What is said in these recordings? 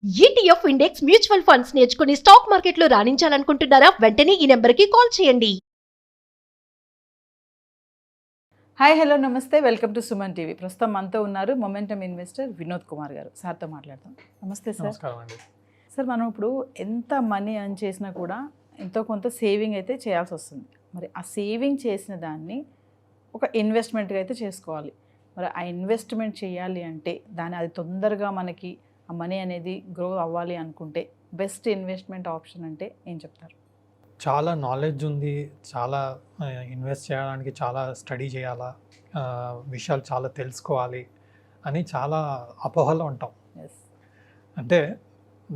ETF index mutual funds నేర్చుకుని stock మార్కెట్లో రాణించాలనుకుంటున్నారా? వెంటనే ఈ నెంబర్కి కాల్ చేయండి. హాయ్ హలో నమస్తే, వెల్కమ్ టు సుమన్ టీవీ. ప్రస్తుతం మనతో ఉన్నారు మొమెంటమ్ ఇన్వెస్టర్ వినోద్ కుమార్ గారు. సార్తో మాట్లాడతాం. నమస్తే సార్. నమస్కారం అండి. సార్, మనం ఇప్పుడు ఎంత మనీ ఎర్న్ చేసినా కూడా ఎంతో కొంత సేవింగ్ అయితే చేయాల్సి వస్తుంది. మరి ఆ సేవింగ్ చేసిన దాన్ని ఒక ఇన్వెస్ట్మెంట్గా అయితే చేసుకోవాలి. మరి ఆ ఇన్వెస్ట్మెంట్ చేయాలి అంటే అది తొందరగా మనకి ఆ మనీ అనేది గ్రో అవ్వాలి అనుకుంటే బెస్ట్ ఇన్వెస్ట్మెంట్ ఆప్షన్ అంటే ఏం చెప్తారు? చాలా నాలెడ్జ్ ఉంది, చాలా ఇన్వెస్ట్ చేయడానికి చాలా స్టడీ చేయాలా, విషయాలు చాలా తెలుసుకోవాలి అని చాలా అపోహలో ఉంటాం. ఎస్. అంటే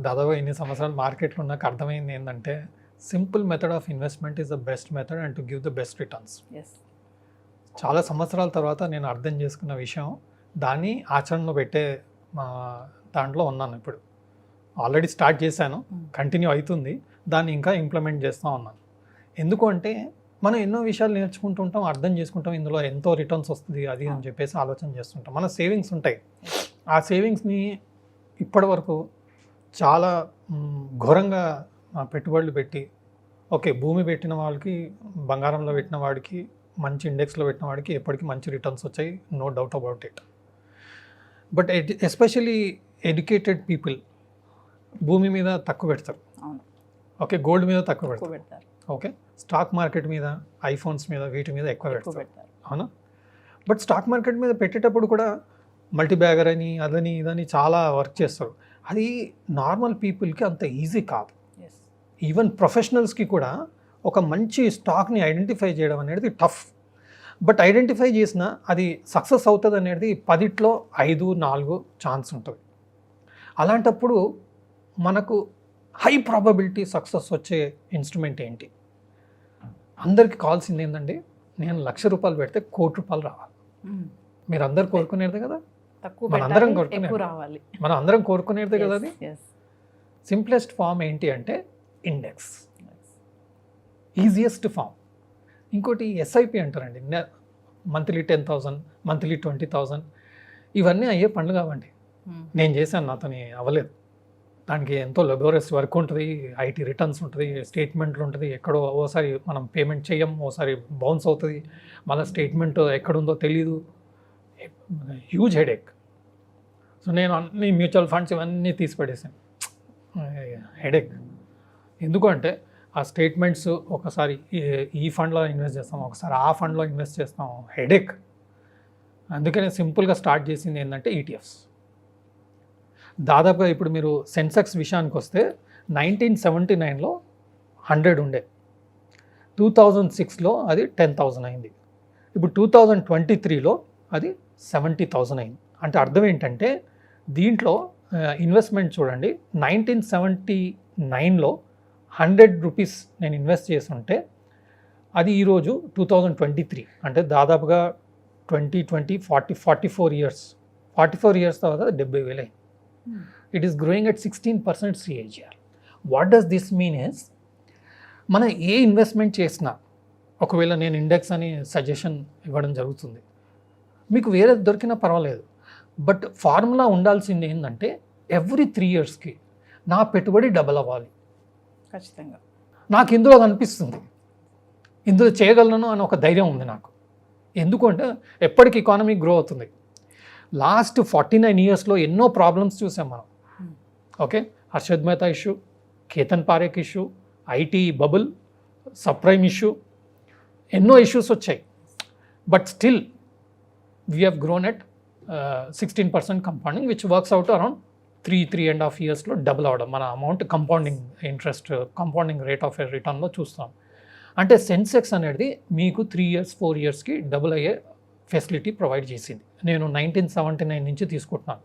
దాదాపు ఇన్ని సంవత్సరాలు మార్కెట్లో నాకు అర్థమైంది ఏంటంటే simple method of investment is the best method and to give the best returns. Yes. చాలా సంవత్సరాల తర్వాత నేను అర్థం చేసుకున్న విషయం, దాన్ని ఆచరణలో పెట్టే దాంట్లో ఉన్నాను. ఇప్పుడు ఆల్రెడీ స్టార్ట్ చేశాను, కంటిన్యూ అవుతుంది, దాన్ని ఇంకా ఇంప్లిమెంట్ చేస్తూ ఉన్నాను. ఎందుకు అంటే మనం ఎన్నో విషయాలు నేర్చుకుంటుంటాం, అర్థం చేసుకుంటాం, ఇందులో ఎంతో రిటర్న్స్ వస్తుంది అది అని చెప్పేసి ఆలోచన చేస్తుంటాం. మన సేవింగ్స్ ఉంటాయి, ఆ సేవింగ్స్ని ఇప్పటి వరకు చాలా ఘోరంగా పెట్టుబడులు పెట్టి, ఓకే భూమి పెట్టిన వాళ్ళకి, బంగారంలో పెట్టిన వాడికి, మంచి ఇండెక్స్లో పెట్టిన వాడికి ఎప్పటికీ మంచి రిటర్న్స్ వచ్చాయి, no doubt about it. But especially educated people భూమి మీద తక్కువ పెడతారు, ఓకే గోల్డ్ మీద తక్కువ పెడతారు, ఓకే స్టాక్ మార్కెట్ మీద, ఐఫోన్స్ మీద, వీటి మీద ఎక్కువ పెడతారు, అవునా? బట్ స్టాక్ మార్కెట్ మీద పెట్టేటప్పుడు కూడా మల్టీ బ్యాగర్ అని అదని ఇదని చాలా వర్క్ చేస్తారు. అది నార్మల్ పీపుల్కి అంత ఈజీ కాదు. ఈవెన్ ప్రొఫెషనల్స్కి కూడా ఒక మంచి స్టాక్ని ఐడెంటిఫై చేయడం అనేది టఫ్. బట్ ఐడెంటిఫై చేసిన అది సక్సెస్ అవుతుంది అనేది 10లో 5, 4 ఛాన్స్ ఉంటుంది. అలాంటప్పుడు మనకు హై ప్రాబబిలిటీ సక్సెస్ వచ్చే ఇన్స్ట్రుమెంట్ ఏంటి? అందరికి కావాల్సింది ఏంటండి, నేను ₹1,00,000 పెడితే ₹1,00,00,000 రావాలి. మీరు అందరు కోరుకునేది కదా, మనందరం కోరుకునేది కదా. అది సింప్లెస్ట్ ఫామ్ ఏంటి అంటే ఇండెక్స్, ఈజియెస్ట్ ఫామ్. ఇంకోటి ఎస్ఐపి అంటారండి, మంత్లీ 10,000, మంత్లీ 20,000, ఇవన్నీ అయ్యే పనులు కావండి. నేను చేశాను, నాతోని అవ్వలేదు. దానికి ఎంతో లెబోరియస్ వర్క్ ఉంటుంది, ఐటీ రిటర్న్స్ ఉంటుంది, స్టేట్మెంట్లు ఉంటుంది, ఎక్కడో ఓసారి మనం పేమెంట్ చేయం, ఓసారి బౌన్స్ అవుతుంది, మళ్ళీ స్టేట్మెంట్ ఎక్కడుందో తెలీదు, హ్యూజ్ హెడేక్. సో నేను అన్ని మ్యూచువల్ ఫండ్స్ ఇవన్నీ తీసి పడేసాను. హెడేక్ ఎందుకంటే ఆ స్టేట్మెంట్స్ ఒకసారి ఈ ఫండ్లో ఇన్వెస్ట్ చేస్తాం, ఒకసారి ఆ ఫండ్లో ఇన్వెస్ట్ చేస్తాం, హెడేక్. అందుకనే సింపుల్గా స్టార్ట్ చేసింది ఏంటంటే ఈటీఎఫ్స్. దాదాపుగా ఇప్పుడు మీరు సెన్సెక్స్ విషయానికి వస్తే 1979లో 100 ఉండే, 2006లో అది 10,000 అయింది, ఇప్పుడు 2023లో అది 70,000 అయింది. అంటే అర్థం ఏంటంటే దీంట్లో ఇన్వెస్ట్మెంట్ చూడండి, 1979లో ₹100 నేను ఇన్వెస్ట్ చేస్తుంటే అది ఈరోజు 2023 అంటే దాదాపుగా 2020 44 ఇయర్స్ తర్వాత 70,000 అయింది. It is growing at 16% CAGR. What does this mean is, మనం ఏ ఇన్వెస్ట్మెంట్ చేసినా, ఒకవేళ నేను ఇండెక్స్ అని సజెషన్ ఇవ్వడం జరుగుతుంది, మీకు వేరే దొరికినా పర్వాలేదు, బట్ ఫార్ములా ఉండాల్సింది ఏంటంటే ఎవ్రీ 3 ఇయర్స్కి నా పెట్టుబడి డబల్ అవ్వాలి. ఖచ్చితంగా నాకు ఇందులో కనిపిస్తుంది, ఇందులో చేయగలను అని ఒక ధైర్యం ఉంది నాకు. ఎందుకంటే ఎప్పటికి ఎకానమీ గ్రో అవుతుంది. లాస్ట్ 49 ఇయర్స్లో ఎన్నో ప్రాబ్లమ్స్ చూసాం మనం, okay Harshad Mehta issue, Ketan Parekh issue, IT bubble, subprime issue, ఎన్నో ఇష్యూస్ వచ్చాయి. But still we have grown at 16% compounding, which works out around 3.5 ఇయర్స్లో డబుల్ అవ్వడం. మన amount compounding interest, compounding rate of రిటర్న్లో చూస్తాం. అంటే సెన్సెక్స్ అనేది మీకు 3 ఇయర్స్ 4 ఇయర్స్కి డబుల్ అయ్యే ఫెసిలిటీ ప్రొవైడ్ చేసింది. నేను 1979 నుంచి తీసుకుంటున్నాను.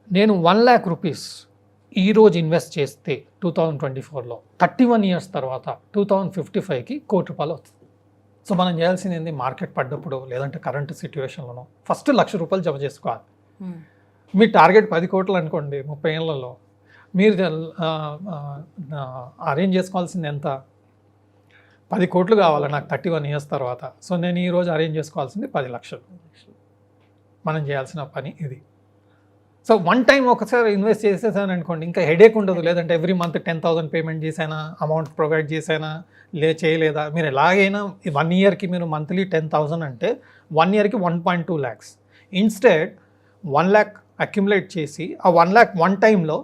నేను ₹1,00,000 ఈరోజు ఇన్వెస్ట్ చేస్తే 2024లో 31 ఇయర్స్ తర్వాత 2055కి ₹1,00,00,000 అవుతుంది. సో మనం చేయాల్సింది ఏంటి, మార్కెట్ పడ్డప్పుడు లేదంటే కరెంట్ సిచ్యువేషన్లోనో ఫస్ట్ ₹1,00,000 జమ చేసుకోవాలి. మీ టార్గెట్ 10 కోట్లు అనుకోండి, 30 ఏళ్లలో మీరు అరేంజ్ చేసుకోవాల్సింది ఎంత, 10 కోట్లు కావాలి నాకు 31 ఇయర్స్ తర్వాత. సో నేను ఈరోజు అరేంజ్ చేసుకోవాల్సింది 10 లక్షలు. మనం చేయాల్సిన పని ఇది. సో వన్ టైం ఒకసారి ఇన్వెస్ట్ చేసేసాను అనుకోండి, ఇంకా హెడేక్ ఉండదు. లేదంటే ఎవ్రీ మంత్ 10,000 పేమెంట్ చేసానా, అమౌంట్ ప్రొవైడ్ చేసానా, చేయలేదా. మీరు ఎలాగైనా 1 ఇయర్కి మీరు మంత్లీ 10,000 అంటే 1 ఇయర్కి 1.2 lakhs. ఇన్స్టెడ్ 1 lakh అక్యుములేట్ చేసి ఆ 1 lakh వన్ టైంలో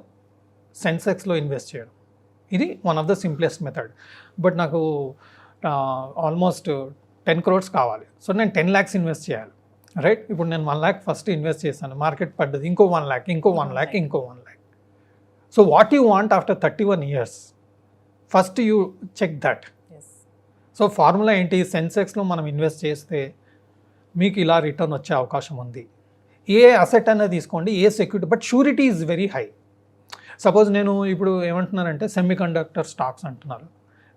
సెన్సెక్స్లో ఇన్వెస్ట్ చేయడం, ఇది one of the simplest method. But నాకు ఆల్మోస్ట్ 10 crores కావాలి. సో నేను 10 lakhs ఇన్వెస్ట్ చేయాలి, రైట్. ఇప్పుడు నేను 1 lakh ఫస్ట్ ఇన్వెస్ట్ చేశాను, మార్కెట్ పడ్డది, ఇంకో 1 lakh, ఇంకో 1 lakh, ఇంకో 1 lakh. So what you want after 31 years, first you check that. So formula ఏంటి, సెన్సెక్స్లో మనం ఇన్వెస్ట్ చేస్తే మీకు ఇలా రిటర్న్ వచ్చే అవకాశం ఉంది. ఏ అసెట్ అనేది తీసుకోండి, ఏ security, but surety is very high. Suppose నేను ఇప్పుడు ఏమంటున్నానంటే సెమీ కండక్టర్ స్టాక్స్ అంటున్నారు.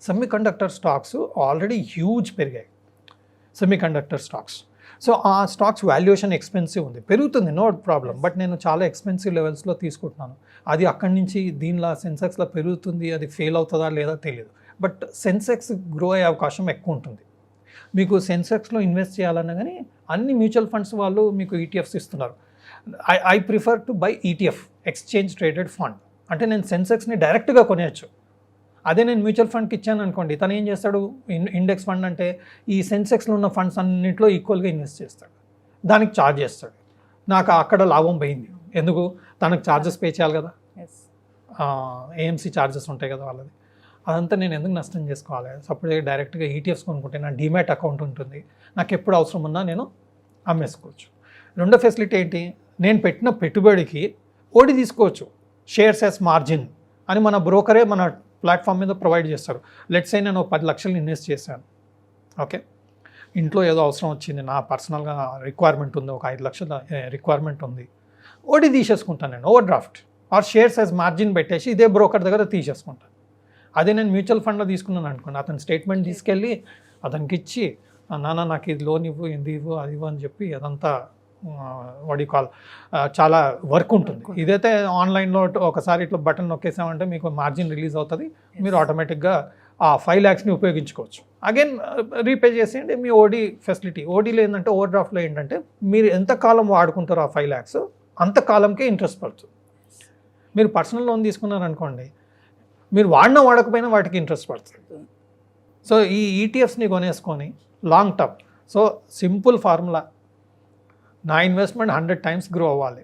Semiconductor stocks already huge పెరిగాయి, సెమీ కండక్టర్ స్టాక్స్. సో ఆ స్టాక్స్ వాల్యుయేషన్ ఎక్స్పెన్సివ్ ఉంది, పెరుగుతుంది, నో ప్రాబ్లం. బట్ నేను చాలా ఎక్స్పెన్సివ్ లెవెల్స్లో తీసుకుంటున్నాను. అది అక్కడి నుంచి దీనిలో సెన్సెక్స్లో పెరుగుతుంది, అది ఫెయిల్ అవుతుందా లేదా తెలియదు. బట్ సెన్సెక్స్ గ్రో అయ్యే అవకాశం ఎక్కువ ఉంటుంది. మీకు సెన్సెక్స్లో ఇన్వెస్ట్ చేయాలన్నా కానీ అన్ని మ్యూచువల్ ఫండ్స్ వాళ్ళు మీకు ఈటీఎఫ్స్ ఇస్తున్నారు. I prefer to buy ETF, exchange traded fund. అంటే నేను సెన్సెక్స్ని డైరెక్ట్గా కొనేయచ్చు. అదే నేను మ్యూచువల్ ఫండ్కి ఇచ్చాను అనుకోండి, తను ఏం చేస్తాడు, ఇండెక్స్ ఫండ్ అంటే ఈ సెన్సెక్స్లో ఉన్న ఫండ్స్ అన్నింటిలో ఈక్వల్గా ఇన్వెస్ట్ చేస్తాడు, దానికి ఛార్జ్ చేస్తాడు. నాకు అక్కడ లాభం పోయింది. ఎందుకు, తనకు ఛార్జెస్ పే చేయాలి కదా, ఏఎంసీ ఛార్జెస్ ఉంటాయి కదా వాళ్ళది. అదంతా నేను ఎందుకు నష్టం చేసుకోవాలి. సపోజ్ డైరెక్ట్గా ఈటీఎఫ్స్ కొనుక్కుంటే నా డీమ్యాట్ అకౌంట్ ఉంటుంది, నాకు ఎప్పుడు అవసరం ఉన్నా నేను అమ్మేసుకోవచ్చు. రెండో ఫెసిలిటీ ఏంటి, నేను పెట్టిన పెట్టుబడికి ఓడి తీసుకోవచ్చు, షేర్స్ యాజ్ మార్జిన్ అని మన బ్రోకరే మన ప్లాట్ఫామ్ మీద ప్రొవైడ్ చేస్తారు. లెట్స్ సే నేను 10 లక్షలు ఇన్వెస్ట్ చేశాను, ఓకే. ఇంట్లో ఏదో అవసరం వచ్చింది, నా పర్సనల్గా రిక్వైర్మెంట్ ఉంది, ఒక 5 లక్షల రిక్వైర్మెంట్ ఉంది, ఓడి తీసేసుకుంటాను నేను, over draft are shares as margin పెట్టేసి ఇదే బ్రోకర్ దగ్గర తీసేసుకుంటాను. అదే నేను మ్యూచువల్ ఫండ్లో తీసుకున్నాను అనుకోండి, అతను స్టేట్మెంట్ తీసుకెళ్ళి అతనికి ఇచ్చి, నాన్న నాకు ఇది లోన్ ఇవ్వు, ఇది ఇవ్వు, అది ఇవ్వు అని చెప్పి అదంతా వాడి కాల్ చాలా వర్క్ ఉంటుంది. ఇదైతే ఆన్లైన్లో ఒకసారి ఇట్లా బటన్ నొక్కేసామంటే మీకు మార్జిన్ రిలీజ్ అవుతుంది, మీరు ఆటోమేటిక్గా ఆ 5 lakhsని ఉపయోగించుకోవచ్చు. అగైన్ రీపే చేసేయండి. మీ ఓడి ఫెసిలిటీ, ఓడీలో ఏంటంటే ఓవర్ డ్రాఫ్ట్లో ఏంటంటే మీరు ఎంతకాలం వాడుకుంటారో ఆ 5 lakhs అంతకాలంకే ఇంట్రెస్ట్ పడుతుంది. మీరు పర్సనల్ లోన్ తీసుకున్నారనుకోండి, మీరు వాడకపోయినా వాటికి ఇంట్రెస్ట్ పడుతుంది. సో ఈ ఈటీఎఫ్స్ని కొనేసుకొని long term. So simple formula, నా ఇన్వెస్ట్మెంట్ 100 times గ్రో అవ్వాలి.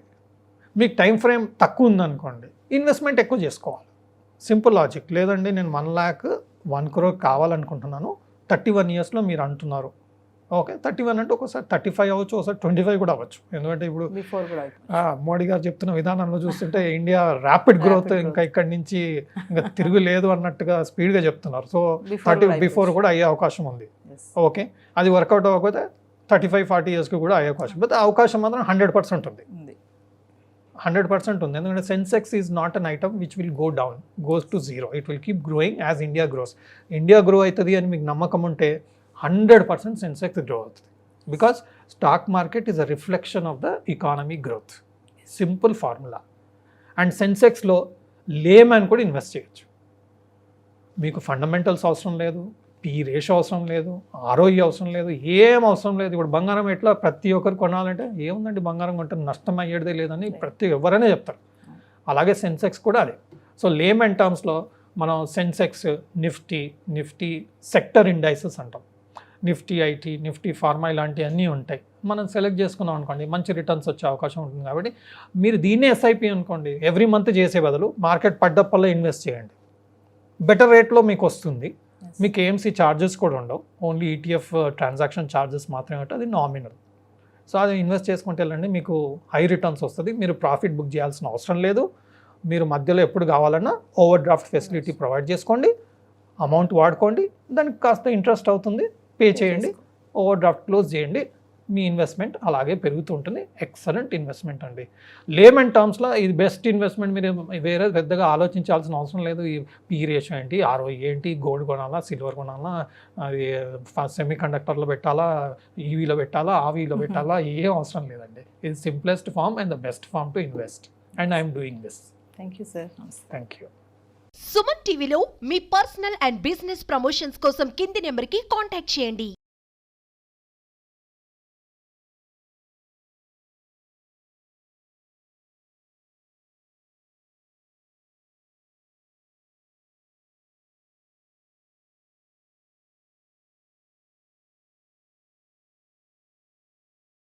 మీకు టైం ఫ్రేమ్ తక్కువ ఉందనుకోండి, ఇన్వెస్ట్మెంట్ ఎక్కువ చేసుకోవాలి, సింపుల్ లాజిక్. లేదండి నేను 1 lakh 1 crore కావాలనుకుంటున్నాను, 31 yearsలో మీరు అంటున్నారు, ఓకే. 31 అంటే ఒకసారి 35 అవ్వచ్చు, ఒకసారి 25 కూడా అవ్వచ్చు. ఎందుకంటే ఇప్పుడు మోడీ గారు చెప్తున్న విధానంలో చూస్తుంటే ఇండియా ర్యాపిడ్ గ్రోత్, ఇంకా ఇక్కడి నుంచి ఇంకా తిరుగులేదు అన్నట్టుగా స్పీడ్గా చెప్తున్నారు. సో 30 బిఫోర్ కూడా అయ్యే అవకాశం ఉంది, ఓకే. అది వర్కౌట్ అవ్వకపోతే 35-40 yearsకి కూడా అయ్యే అవకాశం. బట్ అవకాశం మాత్రం 100% ఉంది, 100% ఉంది. ఎందుకంటే Sensex is not an item which will go down, goes to zero. It will keep growing as India grows. India grow అవుతుంది అని మీకు నమ్మకం ఉంటే 100% సెన్సెక్స్ గ్రో అవుతుంది. Because stock market is a reflection of the economy growth, simple formula. And సెన్సెక్స్లో layman కూడా invest చేయొచ్చు. మీకు ఫండమెంటల్స్ అవసరం లేదు, పీ రేషియో అవసరం లేదు, ఆర్ఓఈ అవసరం లేదు, ఏం అవసరం లేదు. ఇప్పుడు బంగారం ఎట్లా ప్రతి ఒక్కరు కొనాలంటే ఏముందండి బంగారం కొంటే నష్టం అయ్యేదే లేదని ఎవరైనా చెప్తారు. అలాగే సెన్సెక్స్ కూడా అదే. సో లేమన్ టర్మ్స్లో మనం సెన్సెక్స్, నిఫ్టీ సెక్టర్ ఇండైసెస్ అంటాం. నిఫ్టీ ఐటీ, నిఫ్టీ ఫార్మా ఇలాంటివి అన్నీ ఉంటాయి. మనం సెలెక్ట్ చేసుకున్నాం అనుకోండి, మంచి రిటర్న్స్ వచ్చే అవకాశం ఉంటుంది. కాబట్టి మీరు దీన్నే ఎస్ఐపి అనుకోండి, ఎవ్రీ మంత్ చేసే బదులు మార్కెట్ పడ్డప్పల్లో ఇన్వెస్ట్ చేయండి, బెటర్ రేట్లో మీకు వస్తుంది. మీకు ఏఎంసీ ఛార్జెస్ కూడా ఉండవు, ఓన్లీ ఈటీఎఫ్ ట్రాన్సాక్షన్ ఛార్జెస్ మాత్రమే ఉంటుంది, అది నామినల్. సో అది ఇన్వెస్ట్ చేసుకుంటే వెళ్ళండి, మీకు హై రిటర్న్స్ వస్తుంది. మీరు ప్రాఫిట్ బుక్ చేయాల్సిన అవసరం లేదు. మీరు మధ్యలో ఎప్పుడు కావాలన్నా ఓవర్ డ్రాఫ్ట్ ఫెసిలిటీ ప్రొవైడ్ చేసుకోండి, అమౌంట్ వాడుకోండి, దానికి కాస్త ఇంట్రెస్ట్ అవుతుంది, పే చేయండి, ఓవర్ డ్రాఫ్ట్ క్లోజ్ చేయండి, మీ ఇన్వెస్ట్మెంట్ అలాగే పెరుగుతూ ఉంటుంది. ఎక్సలెంట్ ఇన్వెస్ట్మెంట్ అండి. లేమన్ టర్మ్స్లో ఇది బెస్ట్ ఇన్వెస్ట్మెంట్. మీరు వేరే పెద్దగా ఆలోచించాల్సిన అవసరం లేదు. ఈ పీ రేషియో ఏంటి, ఆర్ఓఈ ఏంటి, గోల్డ్ కొనాలా, సిల్వర్ కొనాలా, అది సెమీ కండక్టర్లో పెట్టాలా, ఈవీలో పెట్టాలా, ఆవీలో పెట్టాలా, ఏం అవసరం లేదండి. ఇది simplest form and the best form to invest, and I'm doing this. Thank you sir. Thank you. Suman టీవీలో మీ పర్సనల్ అండ్ బిజినెస్ ప్రమోషన్స్ కోసం కింది నెంబర్కి కాంటాక్ట్ చేయండి.